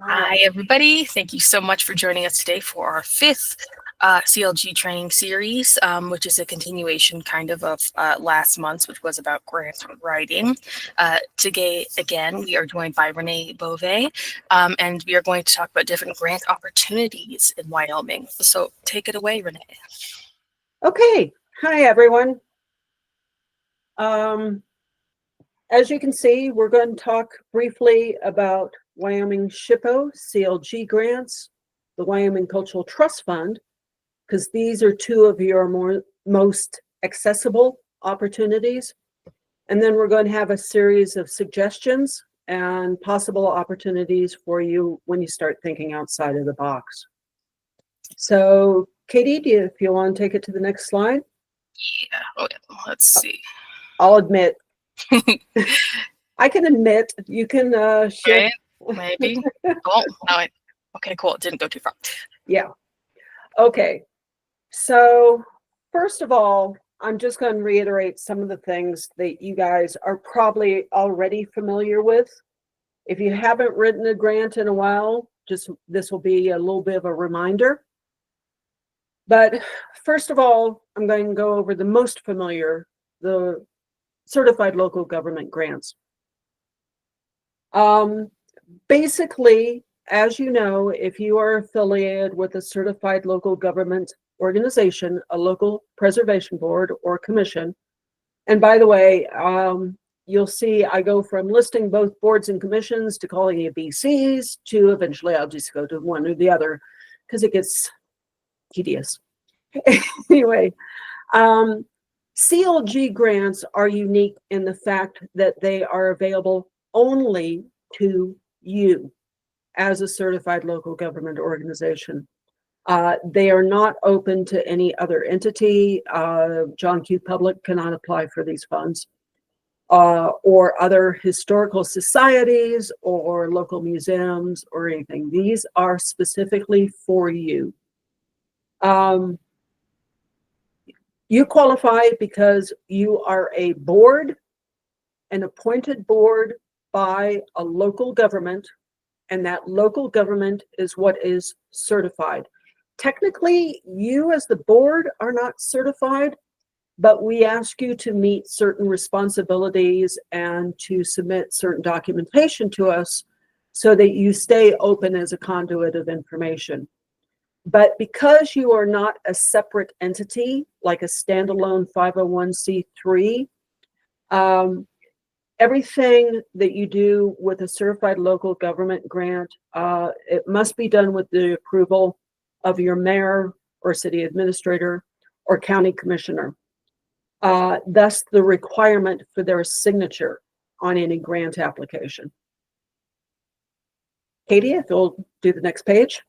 Hi, everybody. Thank you so much for joining us today for our fifth CLG training series, which is a continuation kind of last month's, which was about grant writing. Today, again, we are joined by Renee Bovee, and we are going to talk about different grant opportunities in Wyoming. So take it away, Renee. Okay. Hi, everyone. As you can see, we're going to talk briefly about WYSHPO, CLG grants, the Wyoming Cultural Trust Fund, because these are two of your most accessible opportunities. And then we're going to have a series of suggestions and possible opportunities for you when you start thinking outside of the box. So, Katie, if you want to take it to the next slide? Yeah. Oh, yeah. Let's see. I'll admit. I can admit. You can share. Okay, maybe. Oh, no. Okay, cool. It didn't go too far. Yeah. Okay. So, first of all, I'm just going to reiterate some of the things that you guys are probably already familiar with. If you haven't written a grant in a while, this will be a little bit of a reminder. But first of all, I'm going to go over the most familiar, the certified local government grants. Basically, as you know, if you are affiliated with a certified local government organization, a local preservation board or commission, and by the way, you'll see I go from listing both boards and commissions to calling you BCs to eventually I'll just go to one or the other because it gets tedious. Anyway, CLG grants are unique in the fact that they are available only to you as a certified local government organization. They are not open to any other entity. John Q. Public cannot apply for these funds, or other historical societies or local museums or anything. These are specifically for you. You qualify because you are a board, an appointed board by a local government, and that local government is what is certified. Technically, you as the board are not certified, but we ask you to meet certain responsibilities and to submit certain documentation to us so that you stay open as a conduit of information. But because you are not a separate entity, like a standalone 501c3, everything that you do with a certified local government grant, it must be done with the approval of your mayor or city administrator or county commissioner. Thus, the requirement for their signature on any grant application. Katie, if you'll do the next page.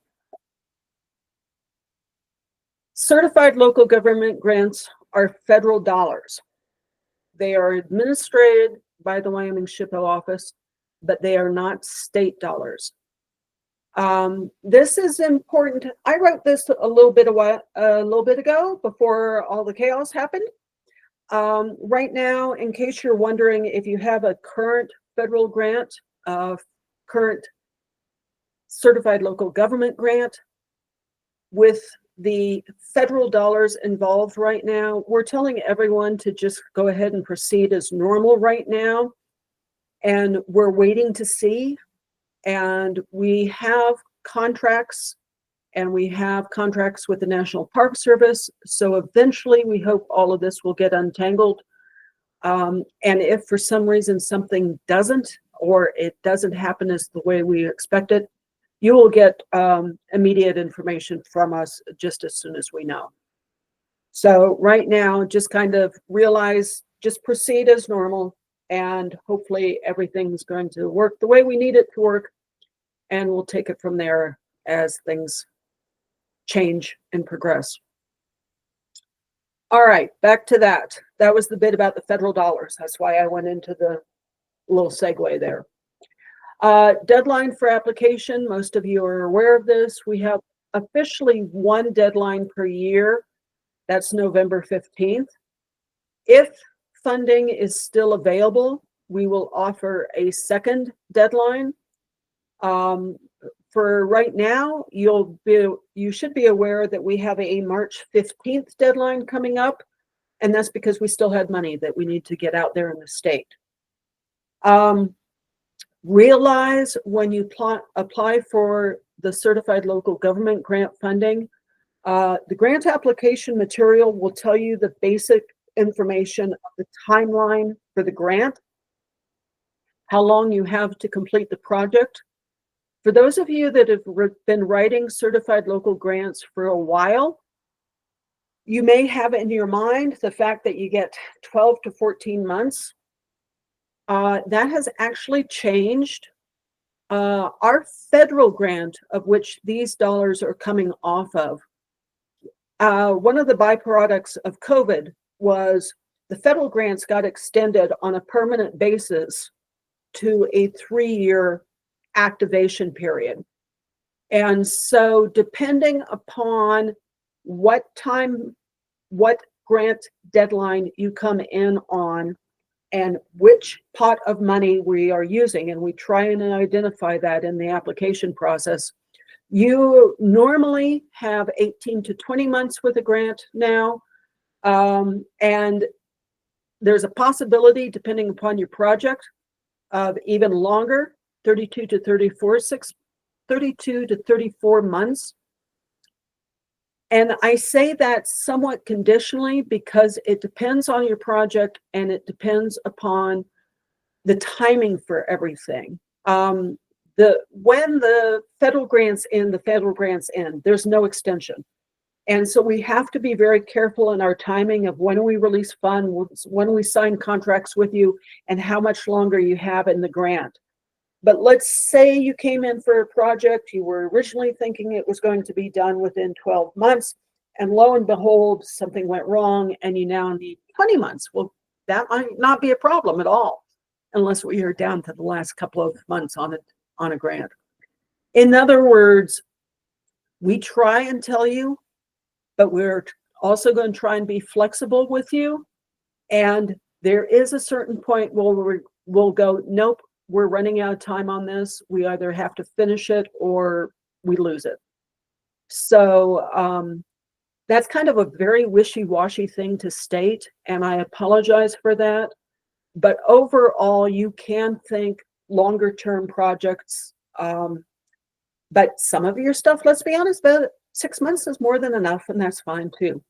Certified local government grants are federal dollars. They are administered by the WYSHPO office, but they are not state dollars. This is important. I wrote this a little bit ago before all the chaos happened. Right now, in case you're wondering if you have a current federal grant, current certified local government grant with the federal dollars involved right now, we're telling everyone to just go ahead and proceed as normal right now. And we're waiting to see. And we have contracts, and we have contracts with the National Park Service. So eventually we hope all of this will get untangled. And if for some reason something doesn't, or it doesn't happen as the way we expect it, you will get immediate information from us just as soon as we know. So right now, just kind of realize, just proceed as normal, and hopefully everything's going to work the way we need it to work, and we'll take it from there as things change and progress. All right, back to that. That was the bit about the federal dollars. That's why I went into the little segue there. Deadline for application, most of you are aware of this. We have officially one deadline per year. That's November 15th. If funding is still available, we will offer a second deadline for right now, you should be aware that we have a March 15th deadline coming up, and that's because we still had money that we need to get out there in the state. Realize when you apply for the certified local government grant funding, the grant application material will tell you the basic information of the timeline for the grant, how long you have to complete the project. For those of you that have been writing certified local grants for a while, you may have in your mind the fact that you get 12 to 14 months. That has actually changed. Our federal grant, of which these dollars are coming off of, one of the byproducts of COVID was the federal grants got extended on a permanent basis to a 3-year activation period. And so depending upon what grant deadline you come in on and which pot of money we are using, and we try and identify that in the application process, you normally have 18 to 20 months with a grant now. And there's a possibility, depending upon your project, of even longer, 32 to 34 months. And I say that somewhat conditionally because it depends on your project and it depends upon the timing for everything. When the federal grants end, the federal grants end. There's no extension. And so we have to be very careful in our timing of when we release funds, when we sign contracts with you, and how much longer you have in the grant. But let's say you came in for a project, you were originally thinking it was going to be done within 12 months, and lo and behold, something went wrong and you now need 20 months. Well, that might not be a problem at all, unless we are down to the last couple of months on a grant. In other words, we try and tell you, but we're also going to try and be flexible with you. And there is a certain point where we'll go, nope, we're running out of time on this. We either have to finish it or we lose it. So that's kind of a very wishy-washy thing to state, and I apologize for that. But overall, you can think longer-term projects. But some of your stuff, let's be honest, about 6 months is more than enough, and that's fine too.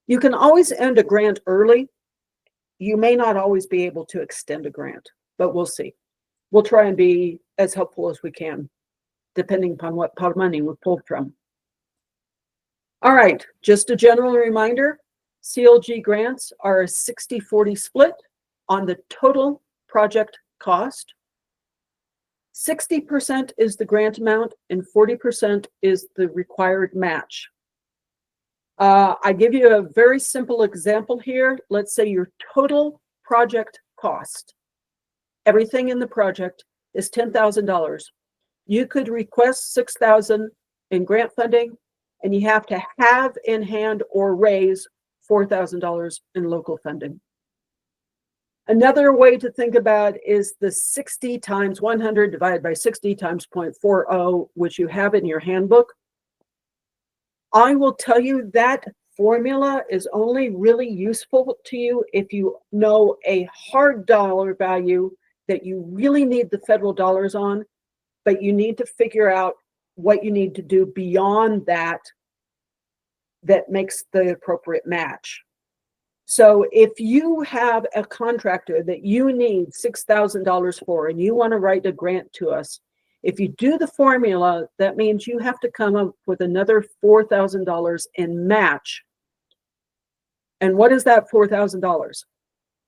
You can always end a grant early. You may not always be able to extend a grant, but we'll see. We'll try and be as helpful as we can, depending upon what pot of money we pulled from. All right, just a general reminder, CLG grants are a 60-40 split on the total project cost. 60% is the grant amount and 40% is the required match. I give you a very simple example here. Let's say your total project cost, everything in the project, is $10,000. You could request $6,000 in grant funding, and you have to have in hand or raise $4,000 in local funding. Another way to think about is the 60 times 100 divided by 60 times 0.40, which you have in your handbook. I will tell you that formula is only really useful to you if you know a hard dollar value that you really need the federal dollars on, but you need to figure out what you need to do beyond that that makes the appropriate match. So if you have a contractor that you need $6,000 for and you want to write a grant to us, if you do the formula, that means you have to come up with another $4,000 in match. And what is that $4,000?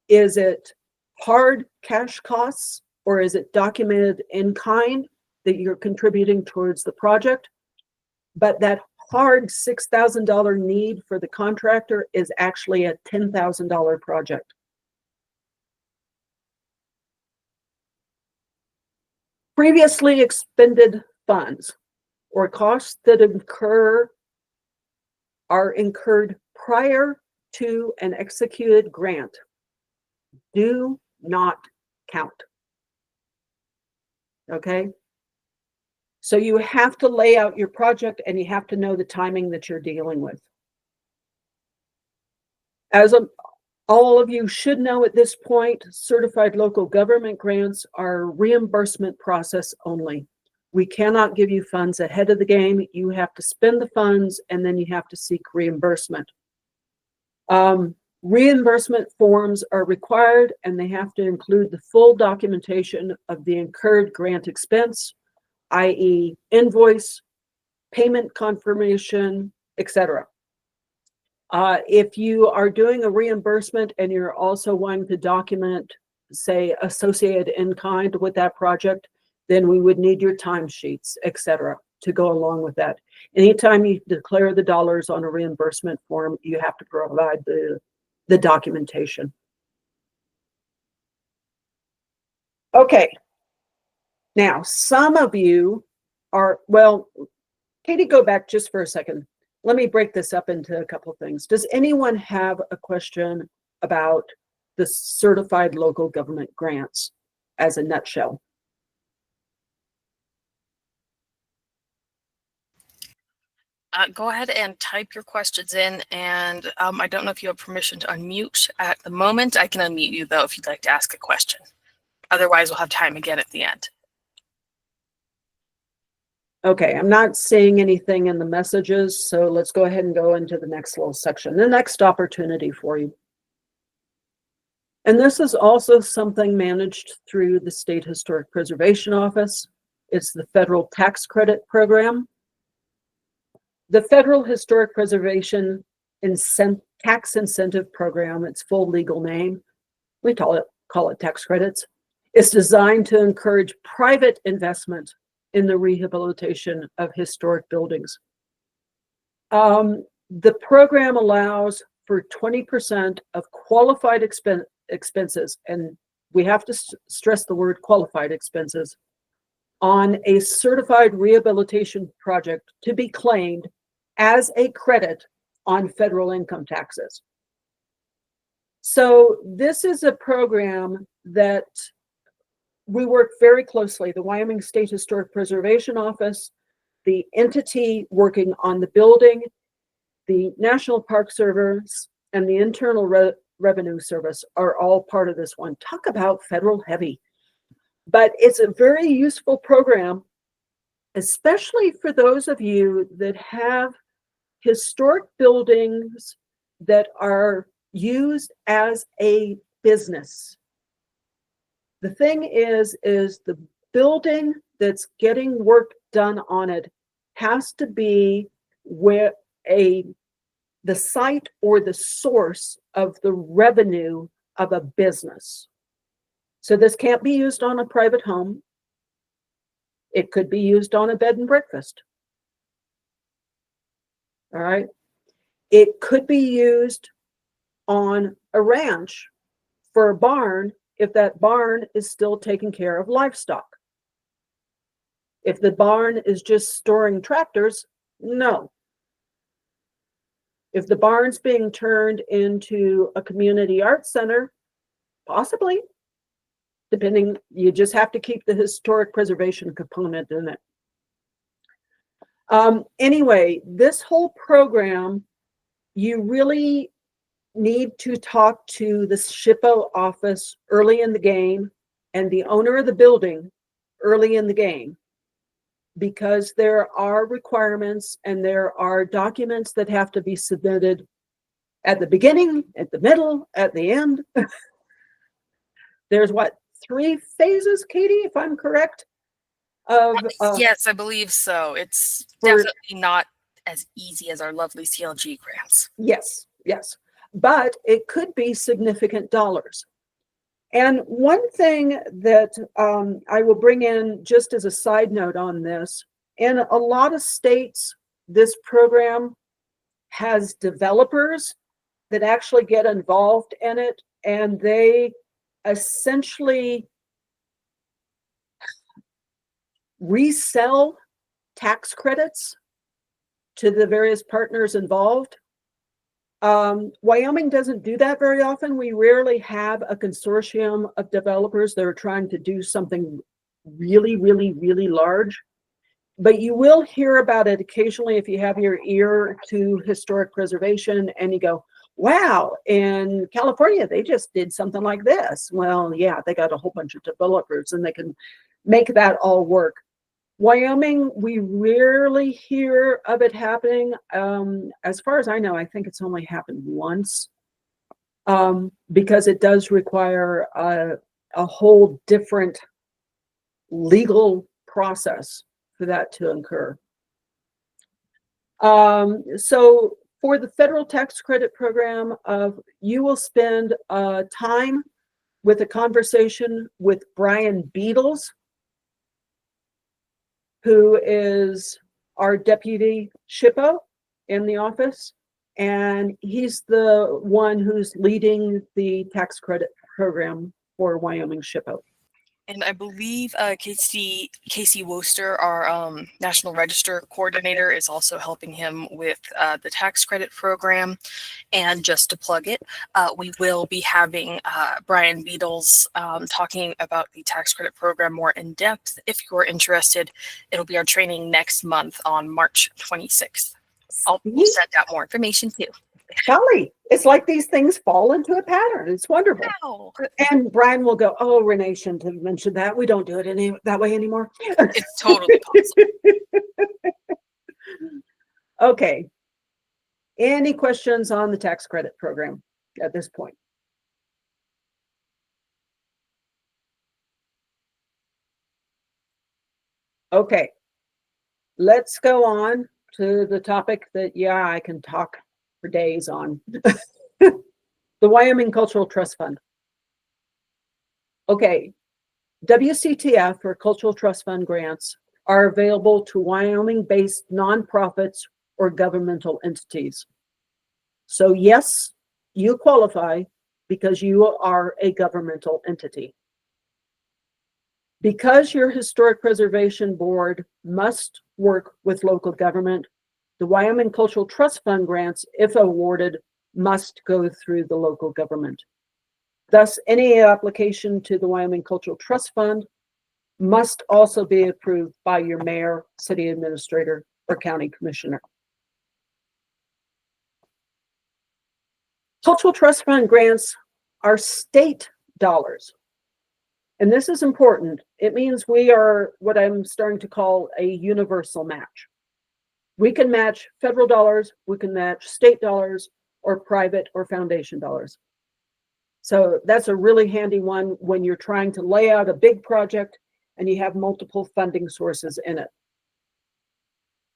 Is it hard cash costs, or is it documented in kind that you're contributing towards the project? But that hard $6,000 need for the contractor is actually a $10,000 project. Previously expended funds or costs that are incurred prior to an executed grant do not count. Okay? So you have to lay out your project and you have to know the timing that you're dealing with. All of you should know at this point, certified local government grants are reimbursement process only. We cannot give you funds ahead of the game. You have to spend the funds and then you have to seek reimbursement. Reimbursement forms are required and they have to include the full documentation of the incurred grant expense, i.e. invoice, payment confirmation, etc. If you are doing a reimbursement and you're also wanting to document, say, associated in kind with that project, then we would need your timesheets, etc., to go along with that. Anytime you declare the dollars on a reimbursement form, you have to provide the documentation. Okay. Now, some of you are, well, Katie, go back just for a second. Let me break this up into a couple of things. Does anyone have a question about the certified local government grants as a nutshell? Go ahead and type your questions in, and I don't know if you have permission to unmute at the moment. I can unmute you, though, if you'd like to ask a question. Otherwise, we'll have time again at the end. Okay, I'm not seeing anything in the messages, so let's go ahead and go into the next little section, the next opportunity for you. And this is also something managed through the State Historic Preservation Office. It's the Federal Tax Credit Program. The Federal Historic Preservation Tax Incentive Program, its full legal name, we call it tax credits, is designed to encourage private investment in the rehabilitation of historic buildings. The program allows for 20% of qualified expenses, and we have to stress the word qualified expenses, on a certified rehabilitation project to be claimed as a credit on federal income taxes. So this is a program that we work very closely, the Wyoming State Historic Preservation Office, the entity working on the building, the National Park Service, and the Internal Revenue Service are all part of this one. Talk about federal heavy. But it's a very useful program, especially for those of you that have historic buildings that are used as a business. The thing is the building that's getting work done on it has to be where the site or the source of the revenue of a business. So this can't be used on a private home. It could be used on a bed and breakfast. All right. It could be used on a ranch for a barn if that barn is still taking care of livestock. If the barn is just storing tractors, no. If the barn's being turned into a community arts center, possibly, depending, you just have to keep the historic preservation component in it. Anyway, this whole program, you really need to talk to the WYSHPO office early in the game and the owner of the building early in the game, because there are requirements and there are documents that have to be submitted at the beginning, at the middle, at the end. There's what, 3 phases, Katie, if I'm correct? Yes, I believe so. It's definitely not as easy as our lovely CLG grants. Yes, yes. But it could be significant dollars. And one thing that I will bring in just as a side note on this, in a lot of states, this program has developers that actually get involved in it, and they essentially resell tax credits to the various partners involved. Wyoming doesn't do that very often. We rarely have a consortium of developers that are trying to do something really, really, really large. But you will hear about it occasionally if you have your ear to historic preservation and you go, wow, in California, they just did something like this. Well, yeah, they got a whole bunch of developers and they can make that all work. Wyoming, we rarely hear of it happening. As far as I know, I think it's only happened once, because it does require a whole different legal process for that to occur. So for the federal tax credit program, you will spend time with a conversation with Brian Beatles, who is our deputy SHPO in the office. And he's the one who's leading the tax credit program for Wyoming SHPO. And I believe Casey Woster, our National Register Coordinator, is also helping him with the tax credit program. And just to plug it, we will be having Brian Beatles talking about the tax credit program more in depth. If you're interested, it'll be our training next month on March 26th. I'll send out more information too. Golly, it's like these things fall into a pattern. It's wonderful. Wow. And Brian will go, oh, Renee shouldn't have mentioned that. We don't do it that way anymore. It's totally possible. Okay. Any questions on the tax credit program at this point? Okay. Let's go on to the topic that, yeah, I can talk for days on. The Wyoming Cultural Trust Fund. Okay, WCTF, or Cultural Trust Fund grants, are available to Wyoming-based nonprofits or governmental entities. So yes, you qualify because you are a governmental entity. Because your Historic Preservation Board must work with local government, the Wyoming Cultural Trust Fund grants, if awarded, must go through the local government. Thus, any application to the Wyoming Cultural Trust Fund must also be approved by your mayor, city administrator, or county commissioner. Cultural Trust Fund grants are state dollars. And this is important. It means we are what I'm starting to call a universal match. We can match federal dollars, we can match state dollars, or private or foundation dollars. So that's a really handy one when you're trying to lay out a big project and you have multiple funding sources in it.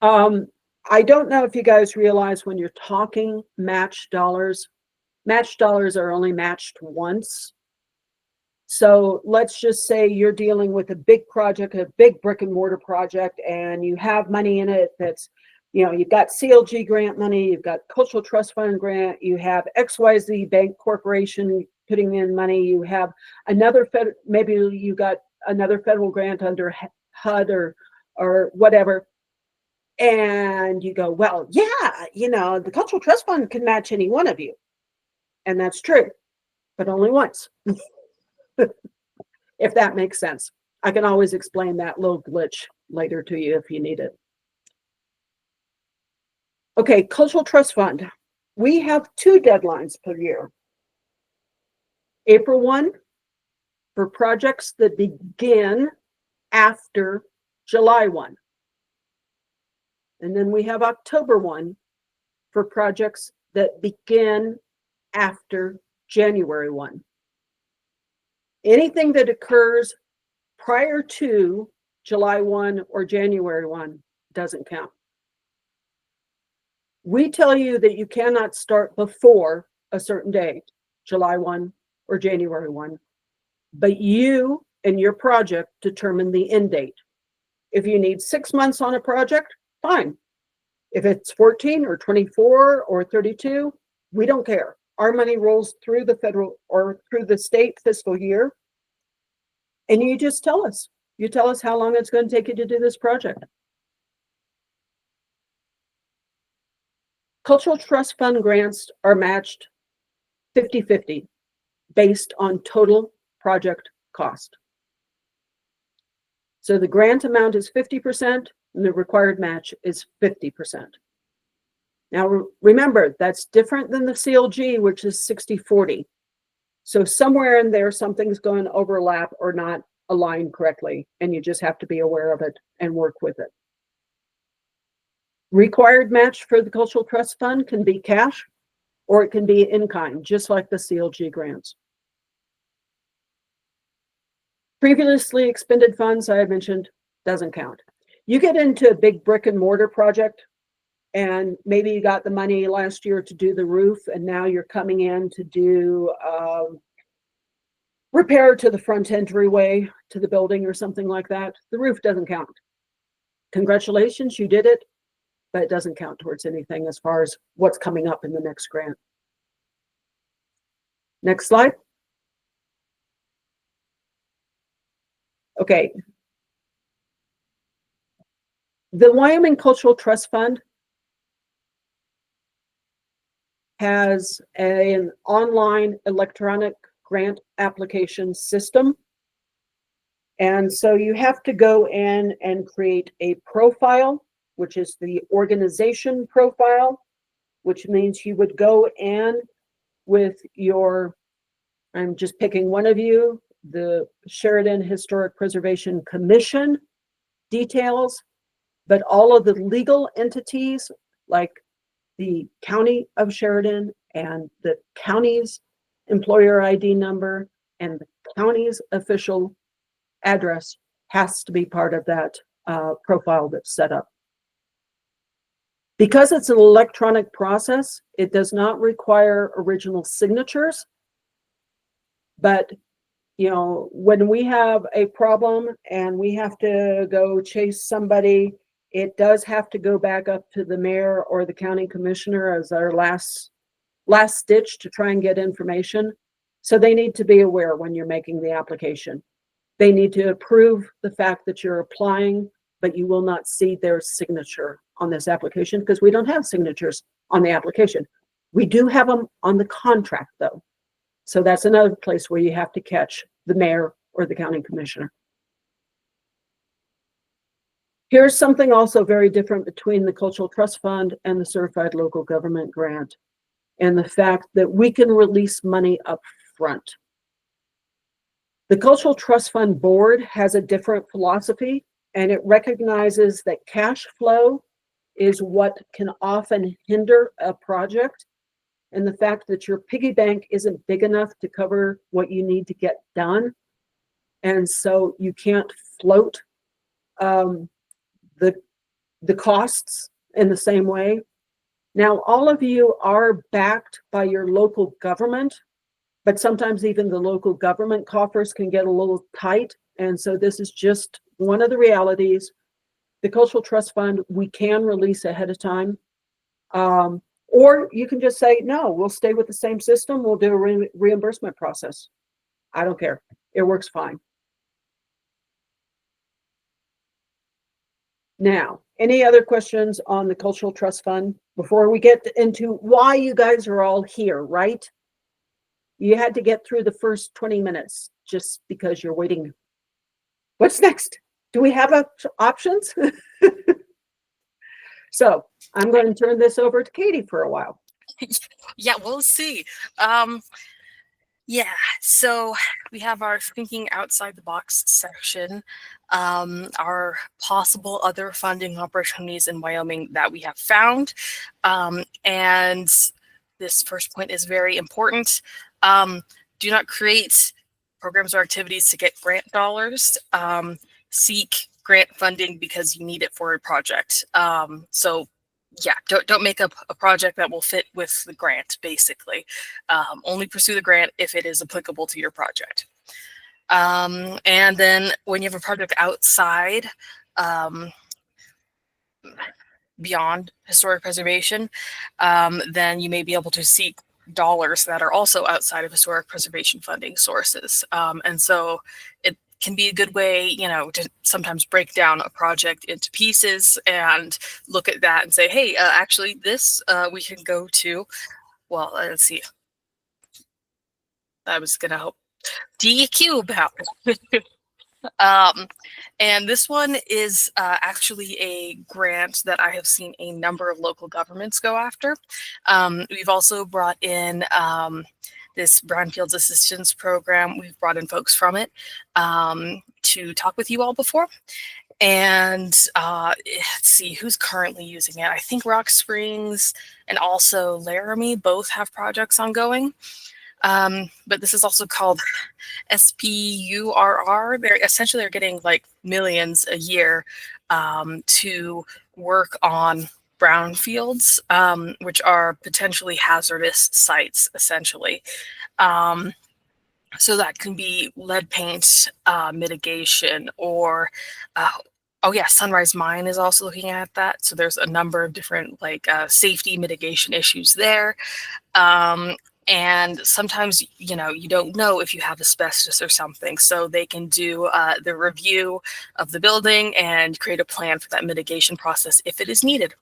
I don't know if you guys realize when you're talking matched dollars are only matched once. So let's just say you're dealing with a big project, a big brick and mortar project, and you have money in it that's, you've got CLG grant money, you've got Cultural Trust Fund grant, you have XYZ Bank Corporation putting in money, you have another maybe you got another federal grant under HUD or whatever. And you go, well, yeah, the Cultural Trust Fund can match any one of you. And that's true, but only once. If that makes sense. I can always explain that little glitch later to you if you need it. Okay, Cultural Trust Fund. We have 2 deadlines per year. April 1 for projects that begin after July 1. And then we have October 1 for projects that begin after January 1. Anything that occurs prior to July 1 or January 1 doesn't count. We tell you that you cannot start before a certain date, July 1 or January 1, but you and your project determine the end date. If you need 6 months on a project, fine. If it's 14 or 24 or 32, we don't care. Our money rolls through the federal or through the state fiscal year. And you just tell us. You tell us how long it's going to take you to do this project. Cultural Trust Fund grants are matched 50-50 based on total project cost. So the grant amount is 50% and the required match is 50%. Now, remember, that's different than the CLG, which is 60-40. So somewhere in there, something's going to overlap or not align correctly, and you just have to be aware of it and work with it. Required match for the Cultural Trust Fund can be cash, or it can be in kind, just like the CLG grants. Previously expended funds, I mentioned, doesn't count. You get into a big brick and mortar project, and maybe you got the money last year to do the roof, and now you're coming in to do repair to the front entryway to the building or something like that. The roof doesn't count. Congratulations, you did it, but it doesn't count towards anything as far as what's coming up in the next grant. Next slide. Okay. The Wyoming Cultural Trust Fund has an online electronic grant application system. And so you have to go in and create a profile, which is the organization profile, which means you would go in with your, I'm just picking one of you, the Sheridan Historic Preservation Commission details, but all of the legal entities like the County of Sheridan and the county's employer ID number and the county's official address has to be part of that profile that's set up. Because it's an electronic process, it does not require original signatures. But, you know, when we have a problem and we have to go chase somebody, it does have to go back up to the mayor or the county commissioner as our last stitch to try and get information. So they need to be aware when you're making the application. They need to approve the fact that you're applying, but you will not see their signature on this application because we don't have signatures on the application. We do have them on the contract though. So that's another place where you have to catch the mayor or the county commissioner. Here's something also very different between the Cultural Trust Fund and the Certified Local Government Grant, and the fact that we can release money up front. The Cultural Trust Fund Board has a different philosophy, and it recognizes that cash flow is what can often hinder a project, and the fact that your piggy bank isn't big enough to cover what you need to get done, and so you can't float the costs in the same way. Now, all of you are backed by your local government, but sometimes even the local government coffers can get a little tight. And so this is just one of the realities. The Cultural Trust Fund, we can release ahead of time. Or you can just say, no, we'll stay with the same system. We'll do a reimbursement process. I don't care. It works fine. Now, any other questions on the Cultural Trust Fund before we get into why you guys are all here, right? You had to get through the first 20 minutes just because you're waiting. What's next? Do we have options? So I'm going to turn this over to Katie for a while. Yeah, we'll see. Yeah, so we have our thinking outside the box section, our possible other funding opportunities in Wyoming that we have found. And this first point is very important. Do not create programs or activities to get grant dollars. Seek grant funding because you need it for a project. So yeah, don't make up a project that will fit with the grant, basically. Only pursue the grant if it is applicable to your project. And then when you have a project outside, beyond historic preservation, then you may be able to seek dollars that are also outside of historic preservation funding sources. And so it can be a good way, you know, to sometimes break down a project into pieces and look at that and say, hey, actually this we can go to, well, let's see. I was gonna hope DEQ about And this one is actually a grant that I have seen a number of local governments go after. We've also brought in this Brownfields Assistance Program. We've brought in folks from it to talk with you all before. And let's see who's currently using it. I think Rock Springs and also Laramie both have projects ongoing. But this is also called SPURR. They're essentially getting like millions a year to work on brownfields, which are potentially hazardous sites, essentially. So that can be lead paint mitigation or oh yeah, Sunrise Mine is also looking at that. So there's a number of different like safety mitigation issues there. And sometimes, you know, you don't know if you have asbestos or something. So they can do the review of the building and create a plan for that mitigation process if it is needed.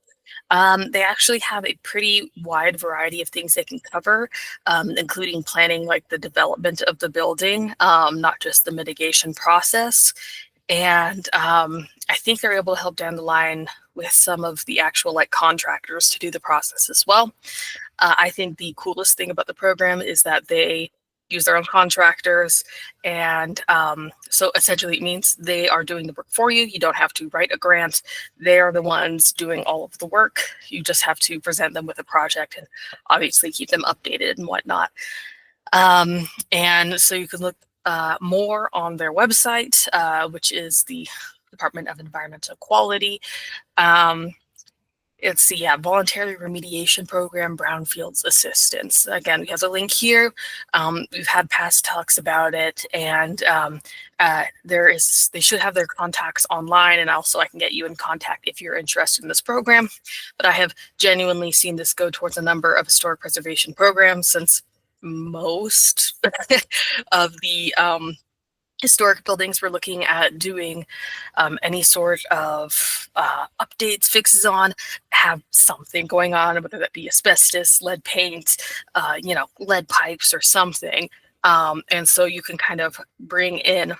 They actually have a pretty wide variety of things they can cover, including planning like the development of the building, not just the mitigation process. And I think they're able to help down the line with some of the actual like contractors to do the process as well. I think the coolest thing about the program is that they use their own contractors. And so essentially it means they are doing the work for you. You don't have to write a grant. They are the ones doing all of the work. You just have to present them with a project and obviously keep them updated and whatnot. And so you can look more on their website, which is the Department of Environmental Quality. It's the Voluntary Remediation Program, Brownfields Assistance. Again, we have a link here. We've had past talks about it, and they should have their contacts online, and also I can get you in contact if you're interested in this program. But I have genuinely seen this go towards a number of historic preservation programs, since most of the historic buildings we're looking at doing any sort of updates, fixes on, have something going on, whether that be asbestos, lead paint, you know, lead pipes or something. And so you can kind of bring in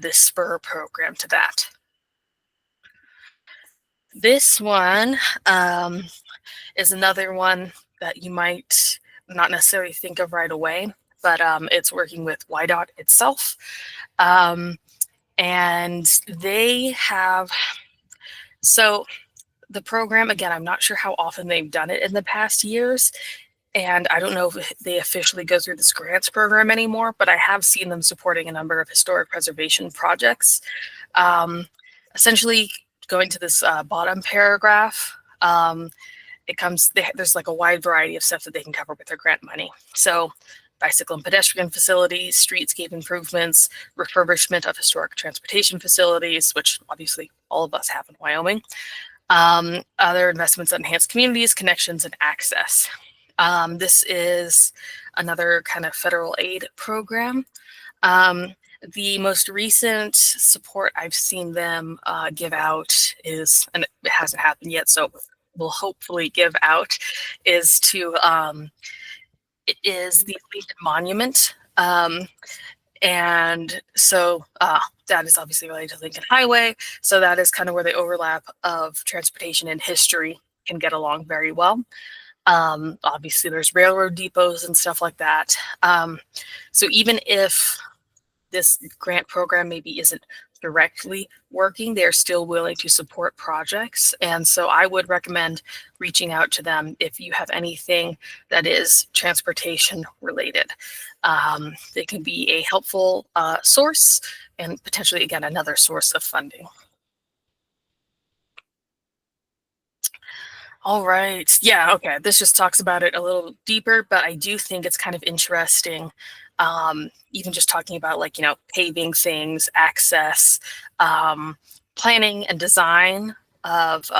this spur program to that. This one is another one that you might not necessarily think of right away, but it's working with YDOT itself. And they have, so the program, again, I'm not sure how often they've done it in the past years, and I don't know if they officially go through this grants program anymore, but I have seen them supporting a number of historic preservation projects. Essentially, going to this bottom paragraph, there's like a wide variety of stuff that they can cover with their grant money. So bicycle and pedestrian facilities, streetscape improvements, refurbishment of historic transportation facilities, which obviously all of us have in Wyoming, other investments that enhance communities, connections, and access. This is another kind of federal aid program. The most recent support I've seen them give out is, and it hasn't happened yet, so will hopefully give out, is to it is the Lincoln Monument. And so that is obviously related to Lincoln Highway. So that is kind of where the overlap of transportation and history can get along very well. Obviously, there's railroad depots and stuff like that. So even if this grant program maybe isn't directly working, they're still willing to support projects. And so I would recommend reaching out to them if you have anything that is transportation related. They can be a helpful source and potentially, again, another source of funding. All right. Yeah, okay. This just talks about it a little deeper, but I do think it's kind of interesting. Even just talking about like, you know, paving things, access, planning and design of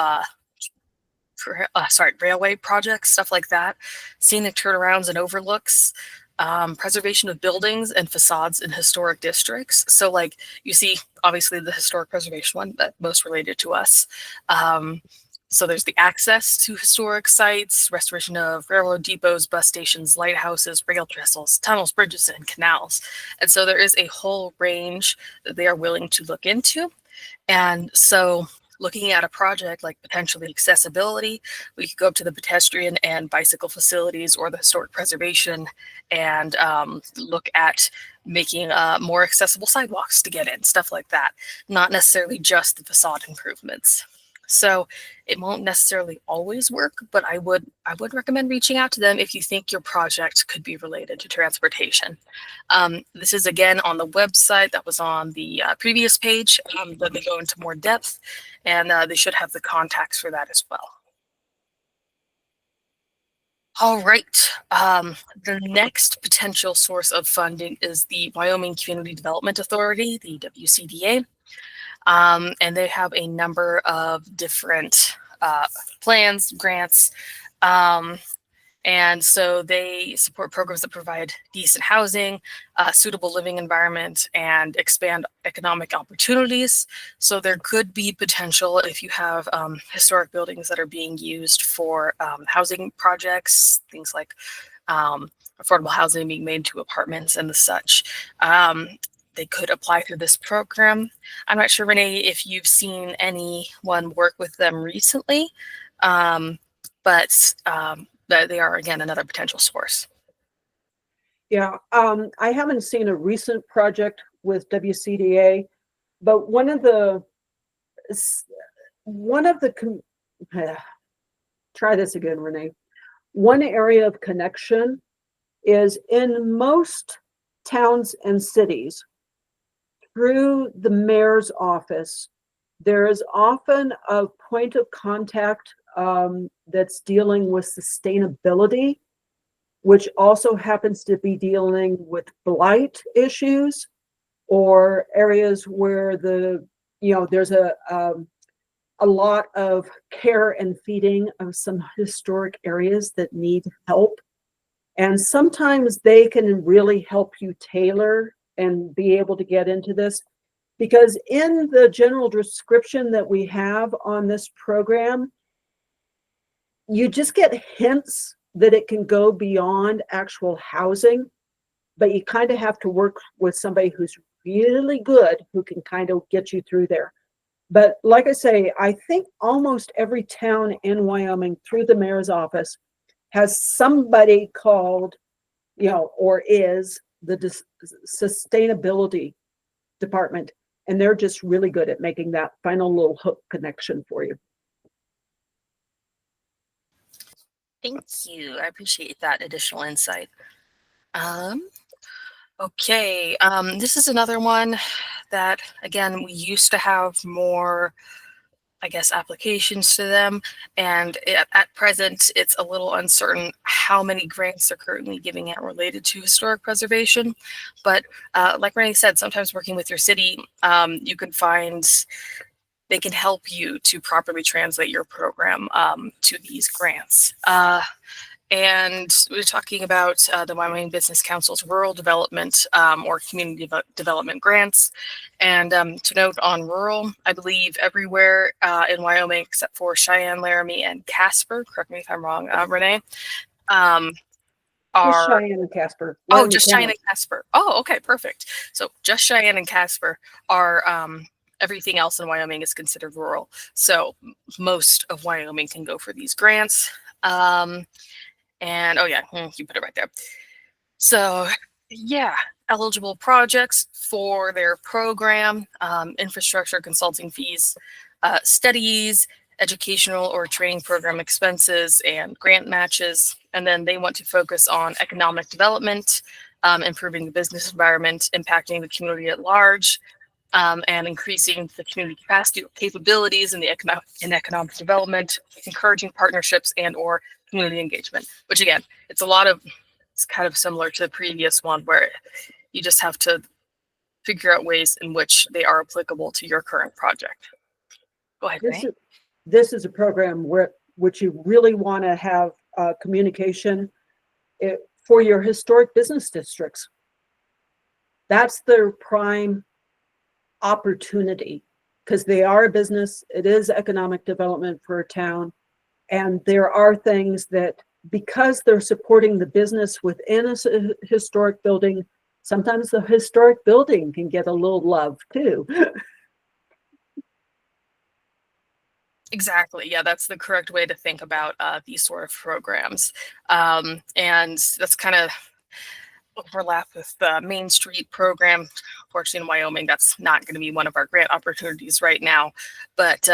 railway projects, stuff like that, scenic turnarounds and overlooks, preservation of buildings and facades in historic districts. So like you see, obviously the historic preservation one, that most related to us. So there's the access to historic sites, restoration of railroad depots, bus stations, lighthouses, rail trestles, tunnels, bridges, and canals. And so there is a whole range that they are willing to look into. And so looking at a project like potentially accessibility, we could go up to the pedestrian and bicycle facilities or the historic preservation and look at making more accessible sidewalks to get in, stuff like that, not necessarily just the facade improvements. So it won't necessarily always work, but I would recommend reaching out to them if you think your project could be related to transportation. This is again on the website that was on the previous page, that they go into more depth, and they should have the contacts for that as well. All right. The next potential source of funding is the Wyoming Community Development Authority, the WCDA. And they have a number of different plans, grants, and so they support programs that provide decent housing, suitable living environment, and expand economic opportunities. So there could be potential if you have historic buildings that are being used for housing projects, things like affordable housing being made into apartments and the such. They could apply through this program. I'm not sure, Renee, if you've seen anyone work with them recently, but they are, again, another potential source. Yeah, I haven't seen a recent project with WCDA, but one of the try this again, Renee. One area of connection is in most towns and cities, through the mayor's office, there is often a point of contact that's dealing with sustainability, which also happens to be dealing with blight issues or areas where there's a lot of care and feeding of some historic areas that need help. And sometimes they can really help you tailor and be able to get into this, because in the general description that we have on this program, you just get hints that it can go beyond actual housing, but you kind of have to work with somebody who's really good, who can kind of get you through there. But like I say, I think almost every town in Wyoming through the mayor's office has somebody called, or is the sustainability department, and they're just really good at making that final little hook connection for you. Thank you. I appreciate that additional insight. Okay, this is another one that, again, we used to have more, I guess, applications to them, and at present, it's a little uncertain how many grants they're currently giving out related to historic preservation. But like Renee said, sometimes working with your city, you can find they can help you to properly translate your program to these grants. And we're talking about the Wyoming Business Council's rural development or community development grants. And to note on rural, I believe everywhere in Wyoming except for Cheyenne, Laramie, and Casper, correct me if I'm wrong, Renee, are... Just Cheyenne and Casper. Oh, just Cheyenne and Casper. Oh, okay, perfect. So just Cheyenne and Casper are... everything else in Wyoming is considered rural. So most of Wyoming can go for these grants. And oh yeah, you put it right there. So yeah, eligible projects for their program, infrastructure consulting fees, studies, educational or training program expenses, and grant matches. And then they want to focus on economic development, improving the business environment, impacting the community at large, and increasing the community capacity or capabilities in the economic development, encouraging partnerships and or community engagement, which again, it's kind of similar to the previous one where you just have to figure out ways in which they are applicable to your current project. Go ahead, Renee. This is a program which you really want to have communication for your historic business districts. That's their prime opportunity because they are a business. It is economic development for a town. And there are things that, because they're supporting the business within a historic building, sometimes the historic building can get a little love too. Exactly. Yeah, that's the correct way to think about these sort of programs. And that's kind of overlap with the Main Street program. Unfortunately, in Wyoming, that's not going to be one of our grant opportunities right now. But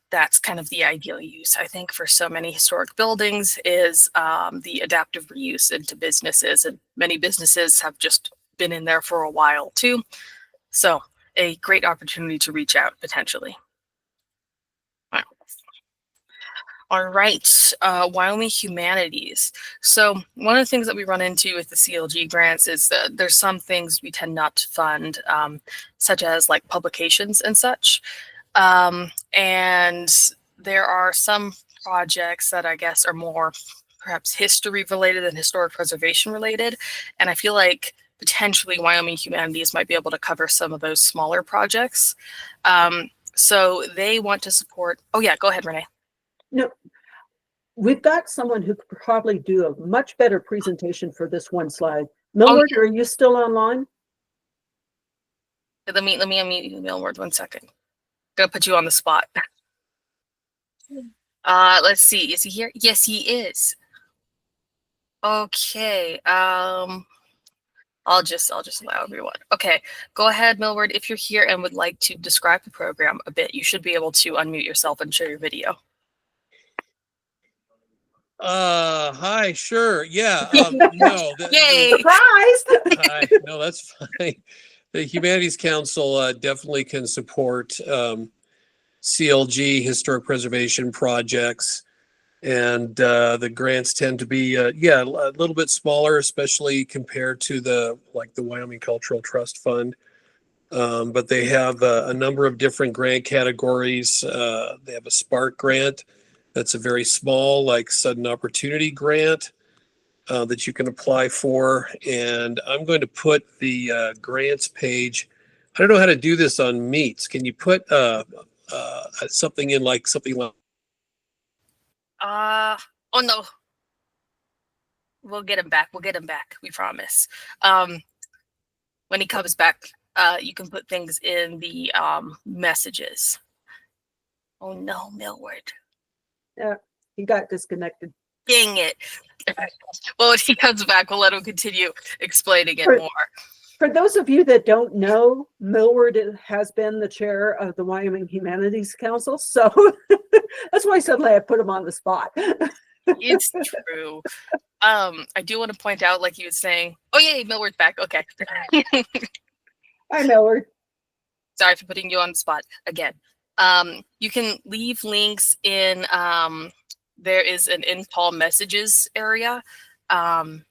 that's kind of the ideal use, I think, for so many historic buildings is the adaptive reuse into businesses. And many businesses have just been in there for a while too. So a great opportunity to reach out potentially. All right, Wyoming Humanities. So one of the things that we run into with the CLG grants is that there's some things we tend not to fund, such as like publications and such. And there are some projects that I guess are more perhaps history related than historic preservation related. And I feel like potentially Wyoming Humanities might be able to cover some of those smaller projects. So they want to support, oh yeah, go ahead, Renee. No, we've got someone who could probably do a much better presentation for this one slide. Millward, are you still online? Let me unmute you, Millward, 1 second. Gonna put you on the spot. Let's see, is he here? Yes, he is. Okay, I'll just allow everyone. Okay, go ahead, Millward. If you're here and would like to describe the program a bit, you should be able to unmute yourself and share your video. Hi, sure. Yeah. No. Yay! Surprise! Hi. No, that's fine. The Humanities Council definitely can support CLG historic preservation projects, and the grants tend to be a little bit smaller, especially compared to the Wyoming Cultural Trust Fund. But they have a number of different grant categories. They have a Spark grant. That's a very small, like sudden opportunity grant that you can apply for. And I'm going to put the grants page. I don't know how to do this on Meets. Can you put something in like something like? Oh no. We'll get him back. We'll get him back. We promise. When he comes back, you can put things in the messages. Oh no, Millward. Yeah, he got disconnected. Dang it. Well, when he comes back, we'll let him continue explaining it more. For those of you that don't know, Millward has been the chair of the Wyoming Humanities Council. So that's why suddenly I put him on the spot. It's true. I do want to point out, like you were saying, oh yay, Millward's back. Okay. Hi, Millward. Sorry for putting you on the spot again. You can leave links in, there is an in-call messages area. And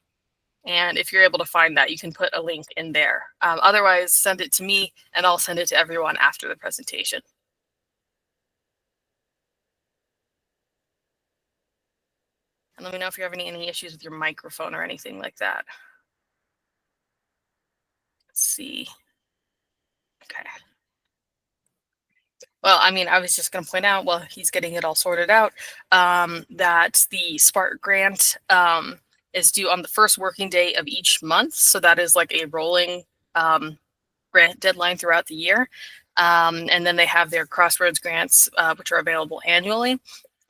if you're able to find that, you can put a link in there. Otherwise, send it to me and I'll send it to everyone after the presentation. And let me know if you're having any issues with your microphone or anything like that. Let's see. Okay. Well, I mean, I was just going to point out, while he's getting it all sorted out, that the Spark grant is due on the first working day of each month. So that is like a rolling grant deadline throughout the year. And then they have their Crossroads grants, which are available annually.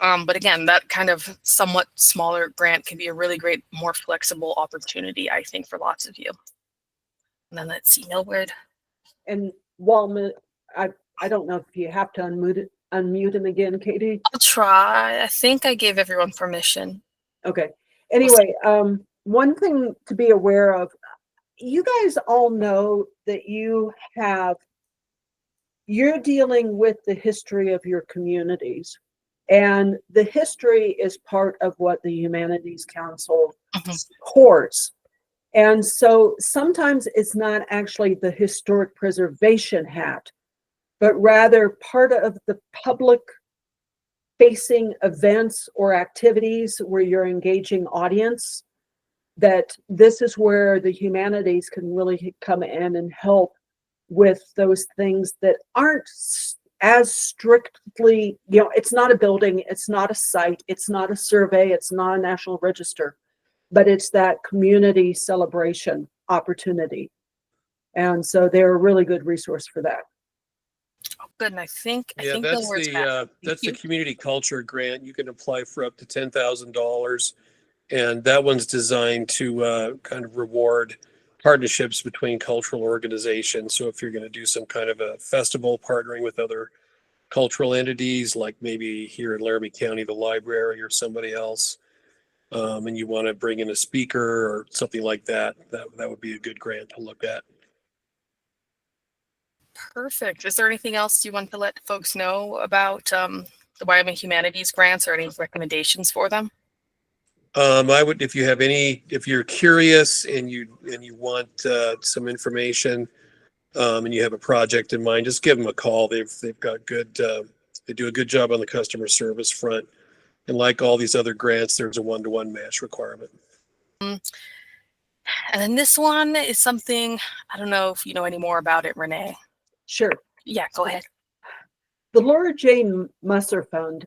But again, that kind of somewhat smaller grant can be a really great, more flexible opportunity, I think, for lots of you. And then let's see, Millward. And while I don't know if you have to unmute him again, Katie. I'll try. I think I gave everyone permission. Okay. Anyway, one thing to be aware of, you guys all know that you're dealing with the history of your communities. And the history is part of what the Humanities Council supports. And so sometimes it's not actually the historic preservation hat, but rather part of the public facing events or activities where you're engaging audience, that this is where the humanities can really come in and help with those things that aren't as strictly, it's not a building, it's not a site, it's not a survey, it's not a national register, but it's that community celebration opportunity. And so they're a really good resource for that. Oh, good. And I think Yeah, the word's back. that's the community culture grant. You can apply for up to $10,000, and that one's designed to kind of reward partnerships between cultural organizations. So if you're going to do some kind of a festival partnering with other cultural entities, like maybe here in Laramie County, the library or somebody else, and you want to bring in a speaker or something like that, that would be a good grant to look at. Perfect. Is there anything else you want to let folks know about the Wyoming Humanities Grants, or any recommendations for them? I would, if you're curious and you want some information, and you have a project in mind, just give them a call. They've got good, they do a good job on the customer service front. And like all these other grants, there's a 1-to-1 match requirement. And then this one is something, I don't know if you know any more about it, Renee. Sure. Yeah, go ahead. The Laura Jane Musser Fund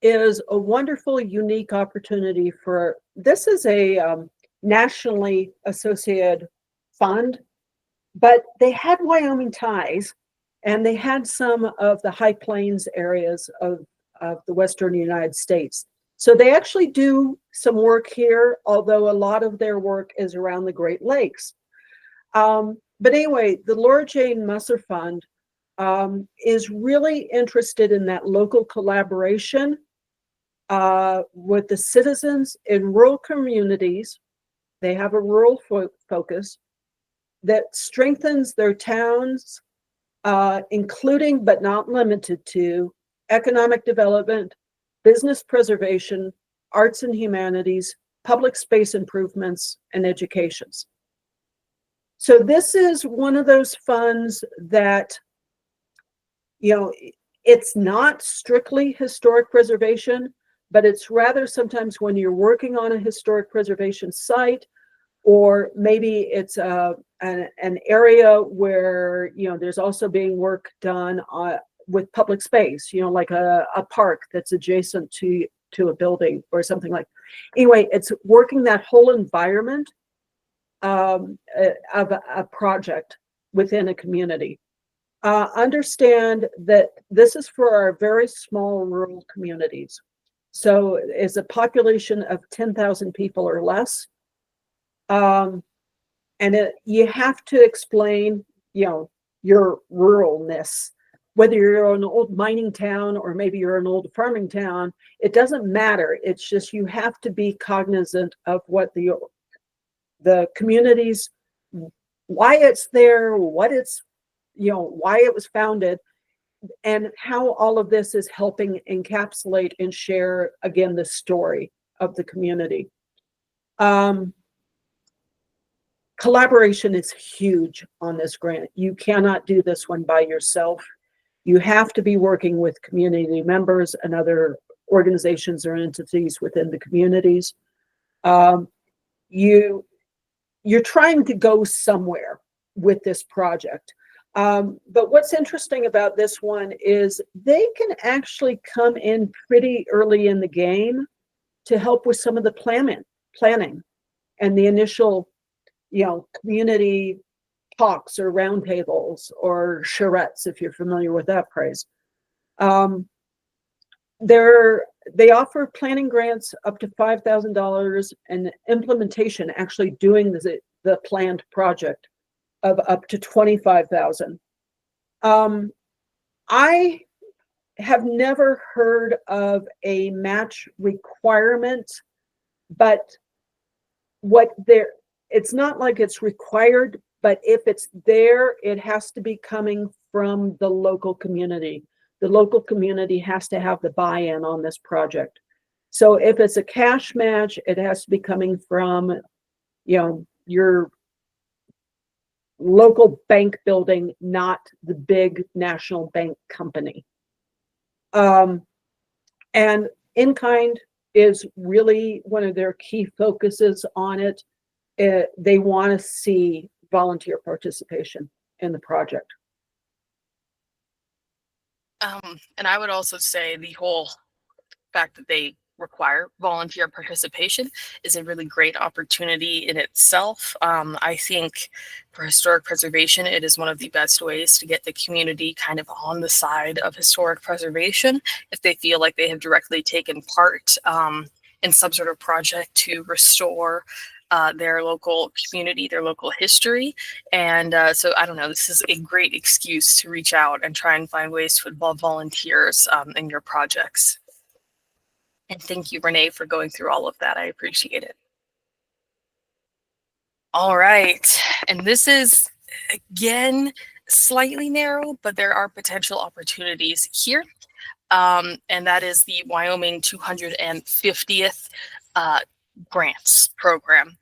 is a wonderful, unique opportunity for, this is a nationally associated fund, but they had Wyoming ties, and they had some of the High Plains areas of the Western United States. So they actually do some work here, although a lot of their work is around the Great Lakes. But anyway, the Laura Jane Musser Fund is really interested in that local collaboration with the citizens in rural communities. They have a rural focus that strengthens their towns, including but not limited to economic development, business preservation, arts and humanities, public space improvements, and educations. So this is one of those funds that, it's not strictly historic preservation, but it's rather sometimes when you're working on a historic preservation site, or maybe it's an area where, there's also being work done with public space, like a park that's adjacent to a building or something like. Anyway, it's working that whole environment of a project within a community. Understand that this is for our very small rural communities. So it's a population of 10,000 people or less. And you have to explain, your ruralness. Whether you're an old mining town or maybe you're an old farming town, it doesn't matter. It's just you have to be cognizant of what the communities, why it's there, what it's, why it was founded, and how all of this is helping encapsulate and share, again, the story of the community. Collaboration is huge on this grant. You cannot do this one by yourself. You have to be working with community members and other organizations or entities within the communities. You're trying to go somewhere with this project. But what's interesting about this one is they can actually come in pretty early in the game to help with some of the planning and the initial, community talks or roundtables or charrettes, if you're familiar with that phrase. They offer planning grants up to $5,000 and implementation, actually doing the planned project, of up to $25,000. I have never heard of a match requirement, but it's not like it's required, but if it's there, it has to be coming from the local community. The local community has to have the buy-in on this project. So if it's a cash match, it has to be coming from, your local bank building, not the big national bank company. And in-kind is really one of their key focuses on it. They want to see volunteer participation in the project. And I would also say the whole fact that they require volunteer participation is a really great opportunity in itself. I think for historic preservation, it is one of the best ways to get the community kind of on the side of historic preservation if they feel like they have directly taken part in some sort of project to restore their local community, their local history. And so I don't know, this is a great excuse to reach out and try and find ways to involve volunteers in your projects. And thank you, Renee, for going through all of that. I appreciate it. All right. And this is, again, slightly narrow, but there are potential opportunities here. And that is the Wyoming 250th Grants Program.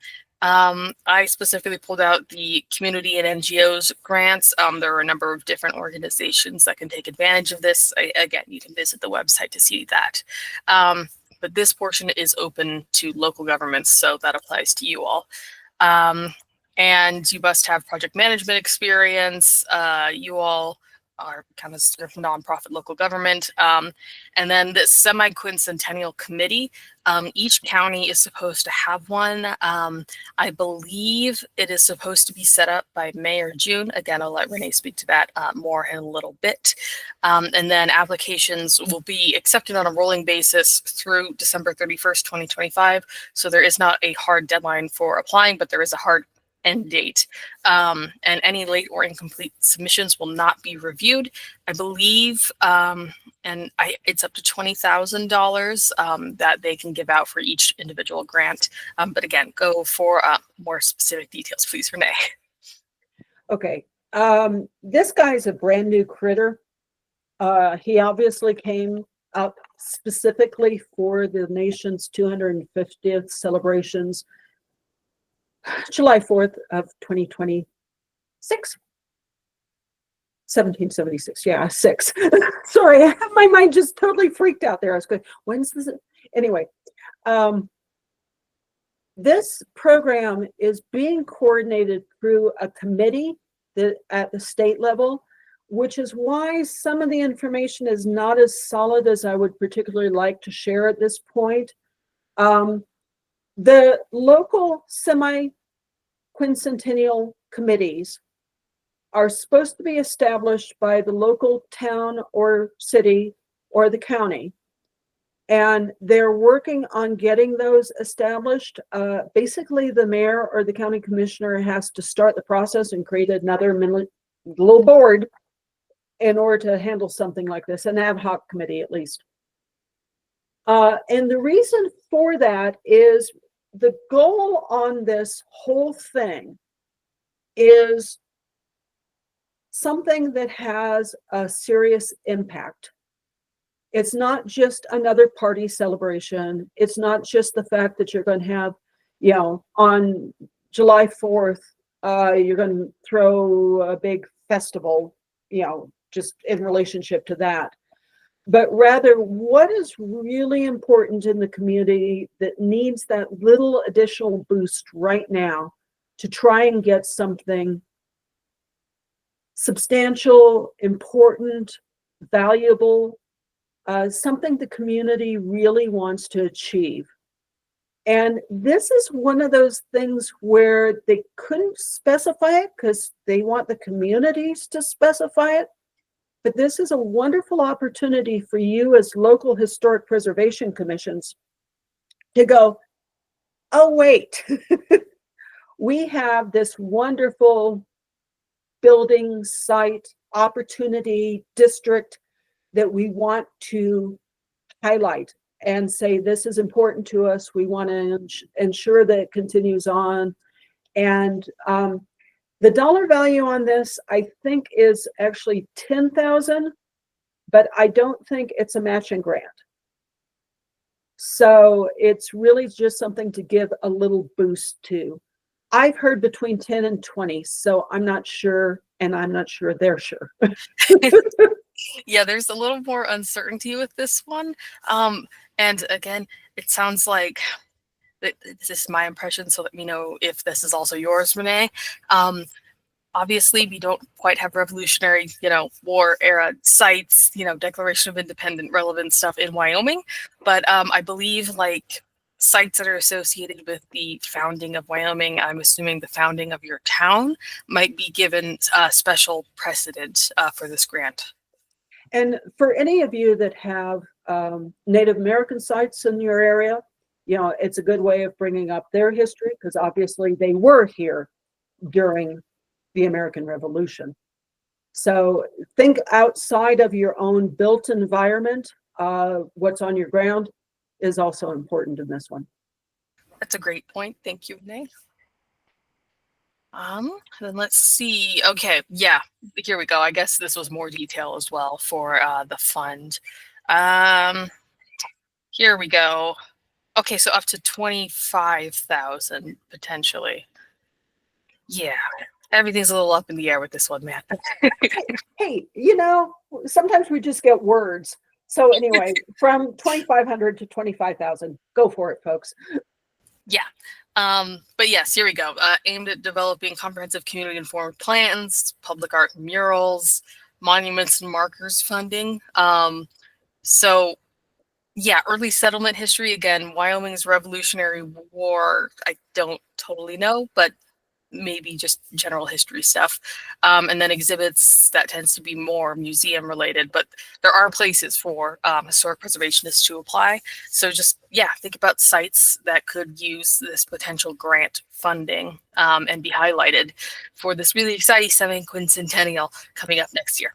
I specifically pulled out the community and NGOs grants. There are a number of different organizations that can take advantage of this. Again, you can visit the website to see that. But this portion is open to local governments, so that applies to you all. And you must have project management experience. You all are kind of nonprofit local government. And then the semi-quincentennial committee, each county is supposed to have one. I believe it is supposed to be set up by May or June. Again, I'll let Renee speak to that more in a little bit. And then applications will be accepted on a rolling basis through December 31st, 2025. So there is not a hard deadline for applying, but there is a hard end date. And any late or incomplete submissions will not be reviewed. I believe, it's up to $20,000 that they can give out for each individual grant. But again, go for more specific details, please, Renee. Okay. This guy's a brand new critter. He obviously came up specifically for the nation's 250th celebrations, July 4th of 2026. 1776. Yeah, 6. Sorry, I have my mind just totally freaked out there. I was going, when's this? Anyway, this program is being coordinated through a committee that at the state level, which is why some of the information is not as solid as I would particularly like to share at this point. The local semi-quincentennial committees are supposed to be established by the local town or city or the county. And they're working on getting those established. Basically, the mayor or the county commissioner has to start the process and create another little board in order to handle something like this, an ad hoc committee at least. And the reason for that is the goal on this whole thing is something that has a serious impact. It's not just another party celebration. It's not just the fact that you're going to have, on July 4th, you're going to throw a big festival, just in relationship to that. But rather, what is really important in the community that needs that little additional boost right now to try and get something substantial, important, valuable, something the community really wants to achieve. And this is one of those things where they couldn't specify it because they want the communities to specify it. But this is a wonderful opportunity for you as local historic preservation commissions to go, oh, wait, we have this wonderful building, site, opportunity, district that we want to highlight and say, this is important to us. We want to ensure that it continues on. And the dollar value on this, I think, is actually $10,000, but I don't think it's a matching grant. So it's really just something to give a little boost to. I've heard between 10 and 20, so I'm not sure, and I'm not sure they're sure. Yeah, there's a little more uncertainty with this one. And again, it sounds like this is my impression, so let me know if this is also yours, Renee. Obviously, we don't quite have Revolutionary, War era sites, Declaration of Independence relevant stuff in Wyoming, but I believe like sites that are associated with the founding of Wyoming, I'm assuming the founding of your town, might be given special precedent for this grant. And for any of you that have Native American sites in your area, it's a good way of bringing up their history, because obviously they were here during the American Revolution. So think outside of your own built environment. What's on your ground is also important in this one. That's a great point. Thank you, Renee. Then let's see. Okay, yeah, here we go. I guess this was more detail as well for the fund. Here we go. Okay, so up to 25,000 potentially. Yeah, everything's a little up in the air with this one, man. Hey, sometimes we just get words. So anyway, from 2,500 to 25,000, go for it, folks. Yeah. But yes, here we go. Aimed at developing comprehensive community-informed plans, public art murals, monuments and markers funding. So yeah, early settlement history. Again, Wyoming's Revolutionary War, I don't totally know, but maybe just general history stuff. And then exhibits, that tends to be more museum related, but there are places for historic preservationists to apply. So just, yeah, think about sites that could use this potential grant funding and be highlighted for this really exciting 7th quincentennial coming up next year.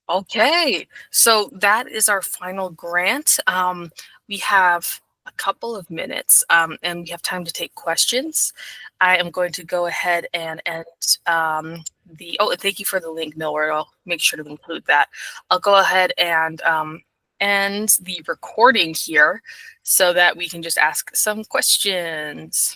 Okay, so that is our final grant. We have a couple of minutes and we have time to take questions. I am going to go ahead and end thank you for the link, Millward. I'll make sure to include that. I'll go ahead and end the recording here so that we can just ask some questions.